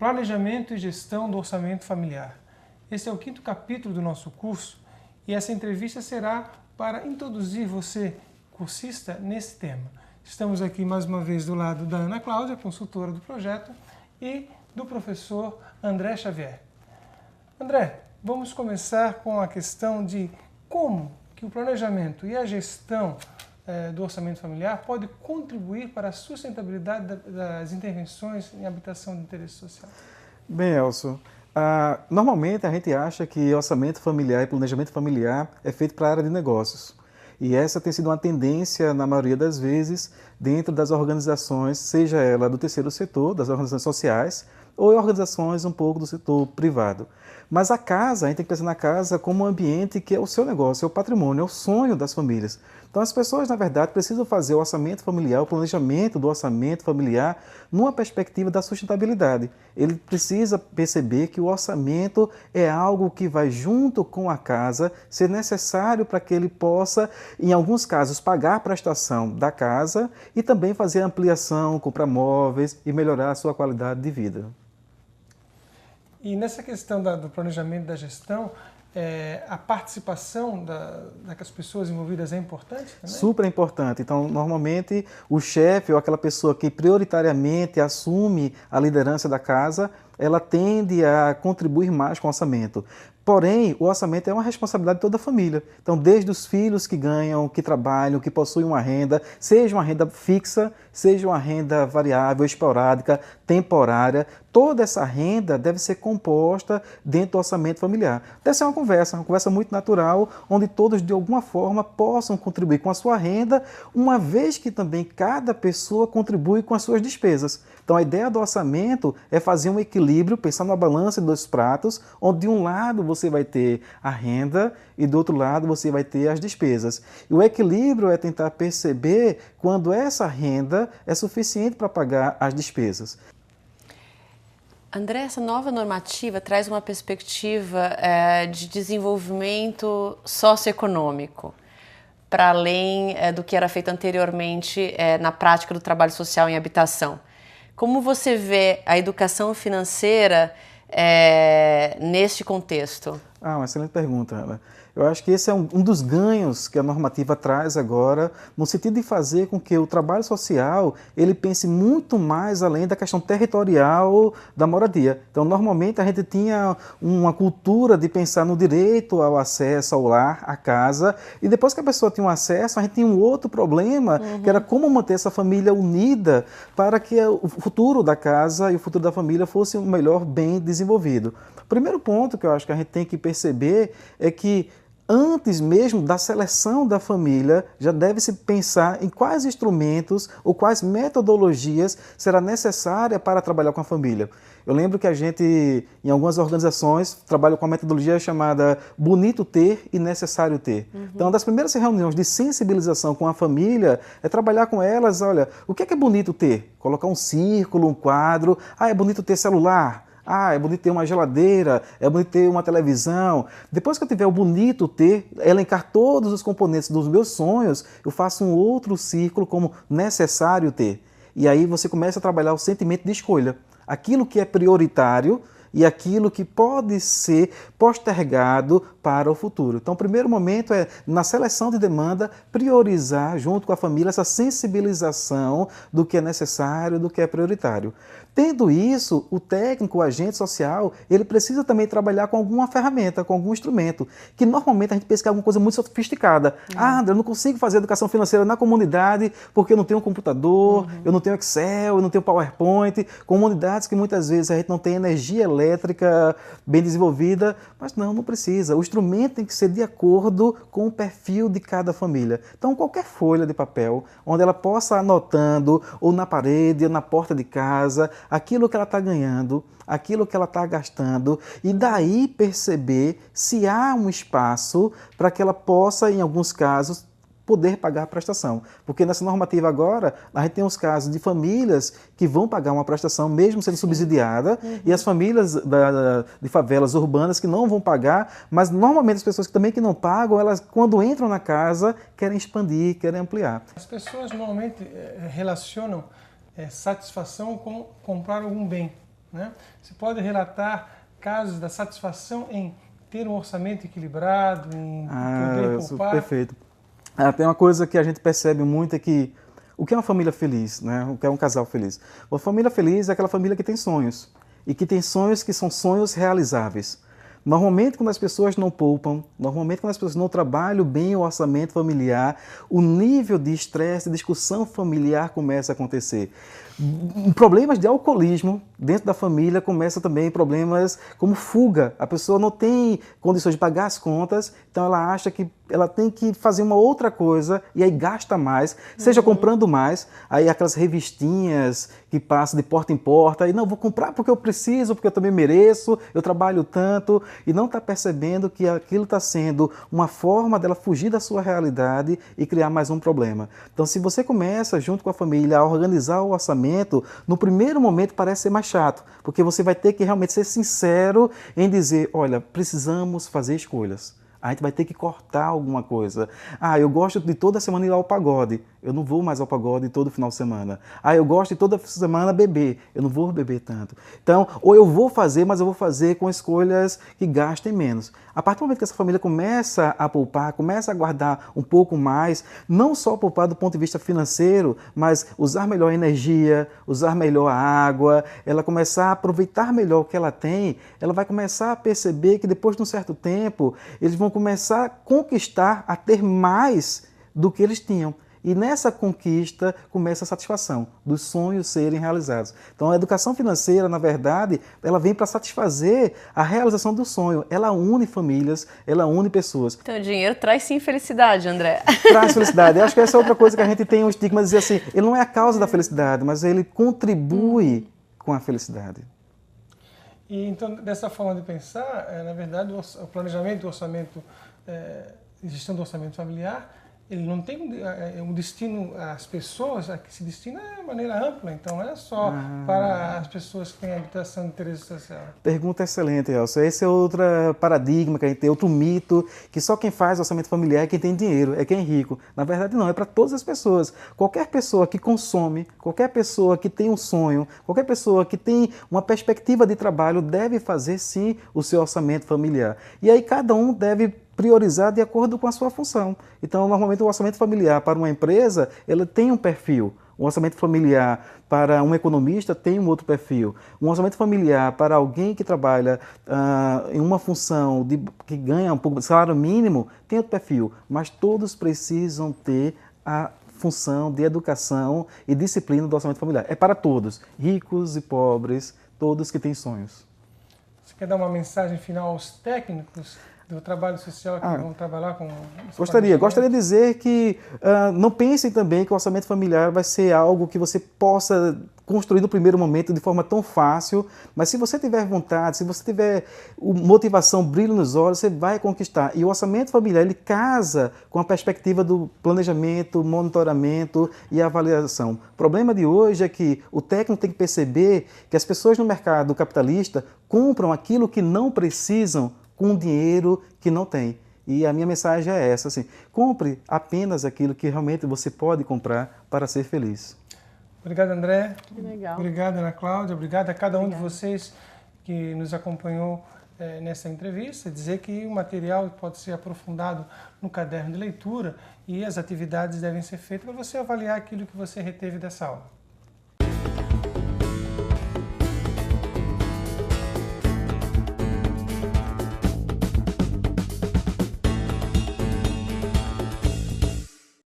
Planejamento e Gestão do Orçamento Familiar. Esse é o 5º capítulo do nosso curso e essa entrevista será para introduzir você, cursista, nesse tema. Estamos aqui mais uma vez do lado da Ana Cláudia, consultora do projeto, e do professor André Xavier. André, vamos começar com a questão de como que o planejamento e a gestão do orçamento familiar pode contribuir para a sustentabilidade das intervenções em habitação de interesse social. Bem, Elcio, normalmente a gente acha que orçamento familiar e planejamento familiar é feito para a área de negócios. E essa tem sido uma tendência, na maioria das vezes, dentro das organizações, seja ela do terceiro setor, das organizações sociais, ou organizações um pouco do setor privado. Mas a casa, a gente tem que pensar na casa como um ambiente que é o seu negócio, é o patrimônio, é o sonho das famílias. Então as pessoas, na verdade, precisam fazer o orçamento familiar, o planejamento do orçamento familiar, numa perspectiva da sustentabilidade. Ele precisa perceber que o orçamento é algo que vai junto com a casa, ser necessário para que ele possa, em alguns casos, pagar a prestação da casa e também fazer a ampliação, comprar móveis e melhorar a sua qualidade de vida. E nessa questão do planejamento e da gestão, a participação das pessoas envolvidas é importante também? Super importante. Então, normalmente, o chefe ou aquela pessoa que prioritariamente assume a liderança da casa, ela tende a contribuir mais com o orçamento. Porém, o orçamento é uma responsabilidade de toda a família. Então, desde os filhos que ganham, que trabalham, que possuem uma renda, seja uma renda fixa, seja uma renda variável, esporádica, temporária, toda essa renda deve ser composta dentro do orçamento familiar. Deve ser uma conversa muito natural, onde todos, de alguma forma, possam contribuir com a sua renda, uma vez que também cada pessoa contribui com as suas despesas. Então, a ideia do orçamento é fazer um equilíbrio, pensar na balança de dois pratos, onde de um lado você vai ter a renda e do outro lado você vai ter as despesas. E o equilíbrio é tentar perceber quando essa renda é suficiente para pagar as despesas. André, essa nova normativa traz uma perspectiva de desenvolvimento socioeconômico, para além do que era feito anteriormente na prática do trabalho social em habitação. Como você vê a educação financeira neste contexto? Uma excelente pergunta, Ana. Eu acho que esse é um dos ganhos que a normativa traz agora, no sentido de fazer com que o trabalho social ele pense muito mais além da questão territorial da moradia. Então, normalmente, a gente tinha uma cultura de pensar no direito ao acesso ao lar, à casa, e depois que a pessoa tinha um acesso, a gente tinha um outro problema, que era como manter essa família unida para que o futuro da casa e o futuro da família fosse um melhor bem desenvolvido. O primeiro ponto que eu acho que a gente tem que perceber é que antes mesmo da seleção da família, já deve-se pensar em quais instrumentos ou quais metodologias será necessária para trabalhar com a família. Eu lembro que a gente, em algumas organizações, trabalha com a metodologia chamada bonito ter e necessário ter. Então, uma das primeiras reuniões de sensibilização com a família é trabalhar com elas, olha, o que é bonito ter? Colocar um círculo, um quadro, é bonito ter celular. É bonito ter uma geladeira, é bonito ter uma televisão. Depois que eu tiver o bonito ter, elencar todos os componentes dos meus sonhos, eu faço um outro círculo como necessário ter. E aí você começa a trabalhar o sentimento de escolha. Aquilo que é prioritário e aquilo que pode ser postergado para o futuro. Então, o primeiro momento é, na seleção de demanda, priorizar junto com a família essa sensibilização do que é necessário, do que é prioritário. Tendo isso, o técnico, o agente social, ele precisa também trabalhar com alguma ferramenta, com algum instrumento, que normalmente a gente pensa que é alguma coisa muito sofisticada. André, eu não consigo fazer educação financeira na comunidade porque eu não tenho um computador, eu não tenho Excel, eu não tenho PowerPoint, comunidades que muitas vezes a gente não tem energia elétrica bem desenvolvida, mas não precisa. O instrumento tem que ser de acordo com o perfil de cada família. Então, qualquer folha de papel, onde ela possa anotando, ou na parede, ou na porta de casa, aquilo que ela está ganhando, aquilo que ela está gastando, e daí perceber se há um espaço para que ela possa, em alguns casos, poder pagar a prestação. Porque nessa normativa agora, a gente tem os casos de famílias que vão pagar uma prestação mesmo sendo subsidiada, e as famílias de favelas urbanas que não vão pagar, mas normalmente as pessoas que também que não pagam, elas quando entram na casa querem expandir, querem ampliar. As pessoas normalmente relacionam satisfação com comprar algum bem, né? Você pode relatar casos da satisfação em ter um orçamento equilibrado, em poder poupar? Perfeito. Tem uma coisa que a gente percebe muito é que o que é uma família feliz, né? O que é um casal feliz? Uma família feliz é aquela família que tem sonhos e que tem sonhos que são sonhos realizáveis. Normalmente, quando as pessoas não poupam, normalmente, quando as pessoas não trabalham bem o orçamento familiar, o nível de estresse, de discussão familiar começa a acontecer. Problemas de alcoolismo dentro da família começam também problemas como fuga. A pessoa não tem condições de pagar as contas, então ela acha que ela tem que fazer uma outra coisa e aí gasta mais, seja comprando mais, aí aquelas revistinhas que passam de porta em porta, e não, vou comprar porque eu preciso, porque eu também mereço, eu trabalho tanto, e não está percebendo que aquilo está sendo uma forma dela fugir da sua realidade e criar mais um problema. Então, se você começa, junto com a família, a organizar o orçamento, no primeiro momento parece ser mais chato, porque você vai ter que realmente ser sincero em dizer, olha, precisamos fazer escolhas. A gente vai ter que cortar alguma coisa. Eu gosto de toda semana ir ao pagode. Eu não vou mais ao pagode todo final de semana. Eu gosto de toda semana beber. Eu não vou beber tanto. Então, ou eu vou fazer, mas eu vou fazer com escolhas que gastem menos. A partir do momento que essa família começa a poupar, começa a guardar um pouco mais, não só poupar do ponto de vista financeiro, mas usar melhor a energia, usar melhor a água, ela começar a aproveitar melhor o que ela tem, ela vai começar a perceber que depois de um certo tempo, eles vão começar a conquistar, a ter mais do que eles tinham. E nessa conquista começa a satisfação dos sonhos serem realizados. Então a educação financeira, na verdade, ela vem para satisfazer a realização do sonho. Ela une famílias, ela une pessoas. Então o dinheiro traz sim felicidade, André. Traz felicidade. Eu acho que essa é outra coisa que a gente tem um estigma de dizer assim, ele não é a causa da felicidade, mas ele contribui com a felicidade. E então, dessa forma de pensar, na verdade, o planejamento do orçamento, gestão do orçamento familiar, ele não tem um destino, as pessoas a que se destina é de maneira ampla, então não é só para as pessoas que têm habitação de interesse social. Pergunta excelente, Elcio. Esse é outro paradigma que a gente tem, outro mito, que só quem faz orçamento familiar é quem tem dinheiro, é quem é rico. Na verdade não, é para todas as pessoas. Qualquer pessoa que consome, qualquer pessoa que tem um sonho, qualquer pessoa que tem uma perspectiva de trabalho deve fazer sim o seu orçamento familiar. E aí cada um deve priorizar de acordo com a sua função. Então, normalmente, o orçamento familiar para uma empresa, ele tem um perfil. Um orçamento familiar para um economista tem um outro perfil. Um orçamento familiar para alguém que trabalha em uma função que ganha um pouco de salário mínimo tem outro perfil. Mas todos precisam ter a função de educação e disciplina do orçamento familiar. É para todos, ricos e pobres, todos que têm sonhos. Você quer dar uma mensagem final aos técnicos do trabalho social que vão trabalhar com... Gostaria de dizer que não pensem também que o orçamento familiar vai ser algo que você possa construir no primeiro momento de forma tão fácil, mas se você tiver vontade, se você tiver motivação, brilho nos olhos, você vai conquistar. E o orçamento familiar, ele casa com a perspectiva do planejamento, monitoramento e avaliação. O problema de hoje é que o técnico tem que perceber que as pessoas no mercado capitalista compram aquilo que não precisam com dinheiro que não tem. E a minha mensagem é essa, assim, compre apenas aquilo que realmente você pode comprar para ser feliz. Obrigado, André. Que legal. Obrigado, Ana Cláudia. Obrigado a cada um de vocês que nos acompanhou nessa entrevista. Dizer que o material pode ser aprofundado no caderno de leitura e as atividades devem ser feitas para você avaliar aquilo que você reteve dessa aula.